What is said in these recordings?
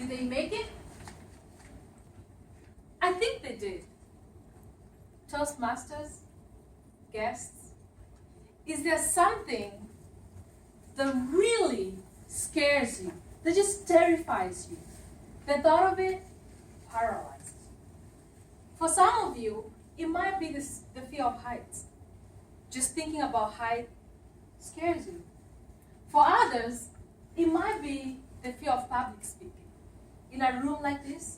Did they make it? I think they did. Toastmasters, guests, is there something that really scares you, that just terrifies you? The thought of it paralyzes. For some of you, it might be the fear of heights. Just thinking about height scares you. For others, it might be the fear of public speaking. In a room like this,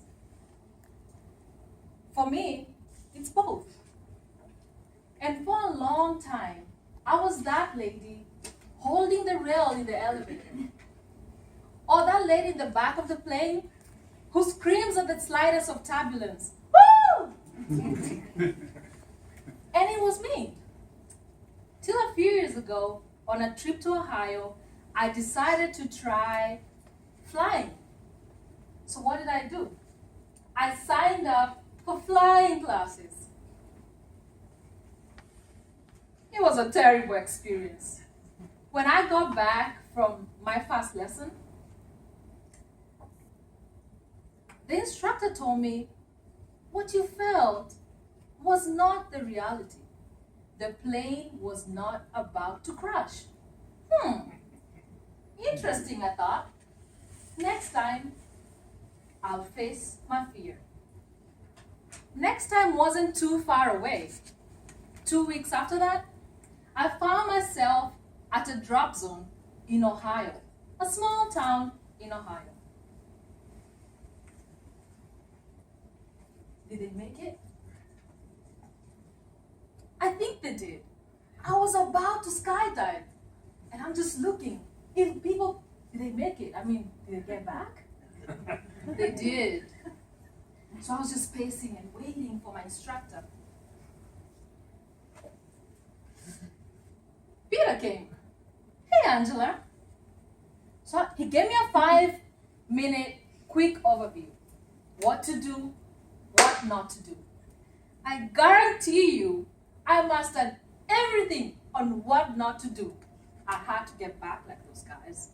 for me, it's both. And for a long time, I was that lady holding the rail in the elevator. Or that lady in the back of the plane who screams at the slightest of turbulence. Woo! And it was me. Till a few years ago, on a trip to Ohio, I decided to try flying. So what did I do? I signed up for flying classes. It was a terrible experience. When I got back from my first lesson, the instructor told me, what you felt was not the reality. The plane was not about to crash. Interesting, I thought. Next time, I'll face my fear. Next time wasn't too far away. 2 weeks after that, I found myself at a drop zone in Ohio, a small town in Ohio. Did they make it? I think they did. I was about to skydive, and I'm just looking. If people, did they make it? I mean, did they get back? They did. So I was just pacing and waiting for my instructor. Peter came. Hey, Angela. So he gave me a 5-minute quick overview. What to do, what not to do. I guarantee you, I mastered everything on what not to do. I had to get back like those guys.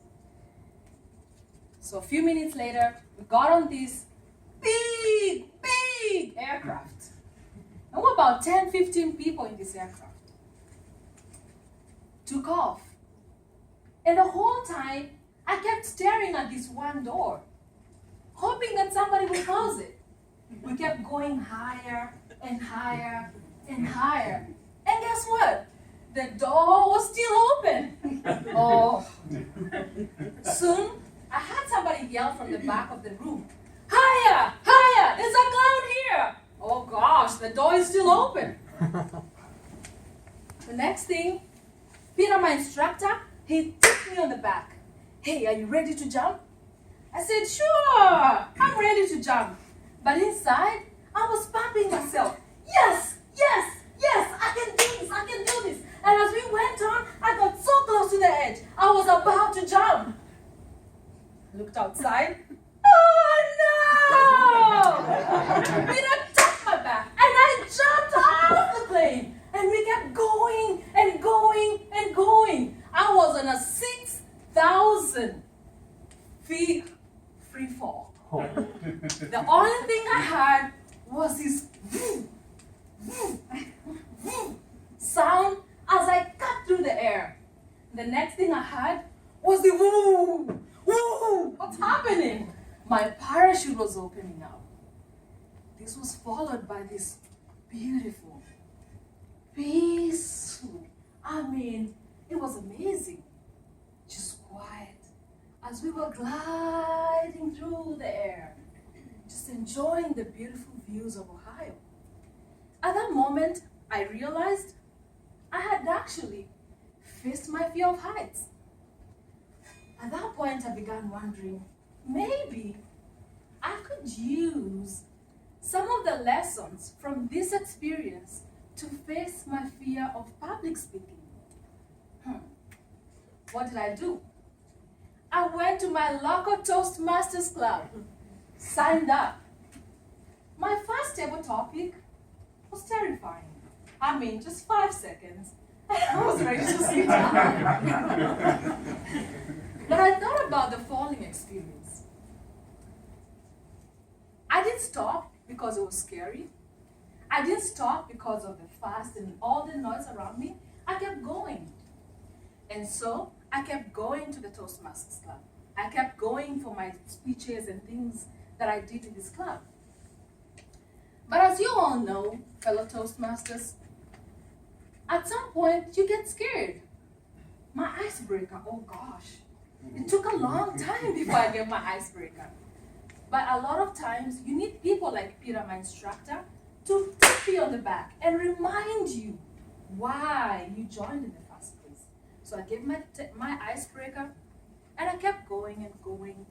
So a few minutes later, we got on this big aircraft. And we're about 10, 15 people in this aircraft. Took off. And the whole time, I kept staring at this one door, hoping that somebody would close it. We kept going higher and higher and higher. And guess what? The door was still open. Oh. Soon, I had somebody yell from the back of the room, higher, higher, there's a cloud here. Oh gosh, the door is still open. The next thing, Peter, my instructor, he tipped me on the back. Hey, are you ready to jump? I said, sure, I'm ready to jump. But inside, I was pumping myself. Yes, yes, yes, I can do this, I can do this. And as we went on, I got so close to the edge, I was about to jump. Looked outside. Oh no! Peter tapped my back and I jumped off the plane. And we kept going and going and going. I was on a 6,000 feet free fall. The only thing I had was this sound as I cut through the air. The next thing I had was the woo, woo, what's happening? My parachute was opening up. This was followed by this beautiful, peaceful, I mean, it was amazing. Just quiet as we were gliding through the air, just enjoying the beautiful views of Ohio. At that moment, I realized I had actually faced my fear of heights. At that point, I began wondering, maybe I could use some of the lessons from this experience to face my fear of public speaking. What did I do? I went to my local Toastmasters club, signed up. My first table topic was terrifying. I mean, just 5 seconds, and I was ready to sit down. But I thought about the falling experience. didn't stop because it was scary. I didn't stop because of the fuss and all the noise around me. I kept going. And so I kept going to the Toastmasters Club. I kept going for my speeches and things that I did in this club. But as you all know, fellow Toastmasters, at some point you get scared. My icebreaker, oh gosh. It took a long time before I get my icebreaker. But a lot of times you need people like Peter, my instructor, to tap you on the back and remind you why you joined in the first place. So I gave my icebreaker and I kept going and going.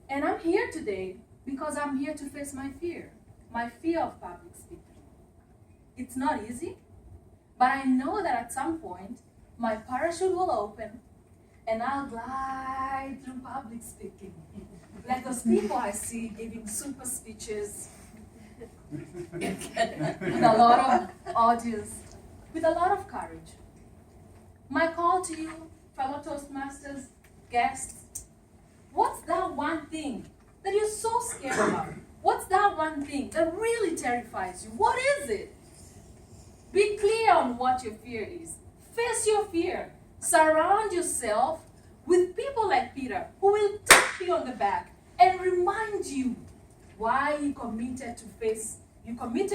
And I'm here today because I'm here to face my fear of public speaking. It's not easy, but I know that at some point my parachute will open and I'll glide through public speaking. Like those people I see giving super speeches with a lot of audience, with a lot of courage. My call to you, fellow Toastmasters, guests, what's that one thing that you're so scared about? What's that one thing that really terrifies you? What is it? Be clear on what your fear is. Face your fear. Surround yourself with people like Peter who will tap you on the back and remind you why you committed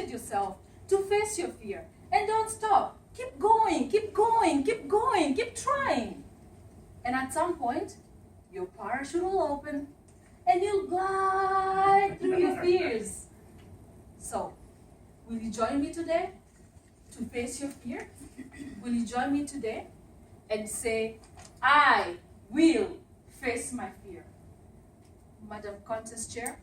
yourself to face your fear. And don't stop. Keep going, keep going, keep going, keep trying. And at some point, your parachute will open and you'll glide through your fears. So, will you join me today to face your fear? Will you join me today and say, I will face my fear? Madam Contest Chair.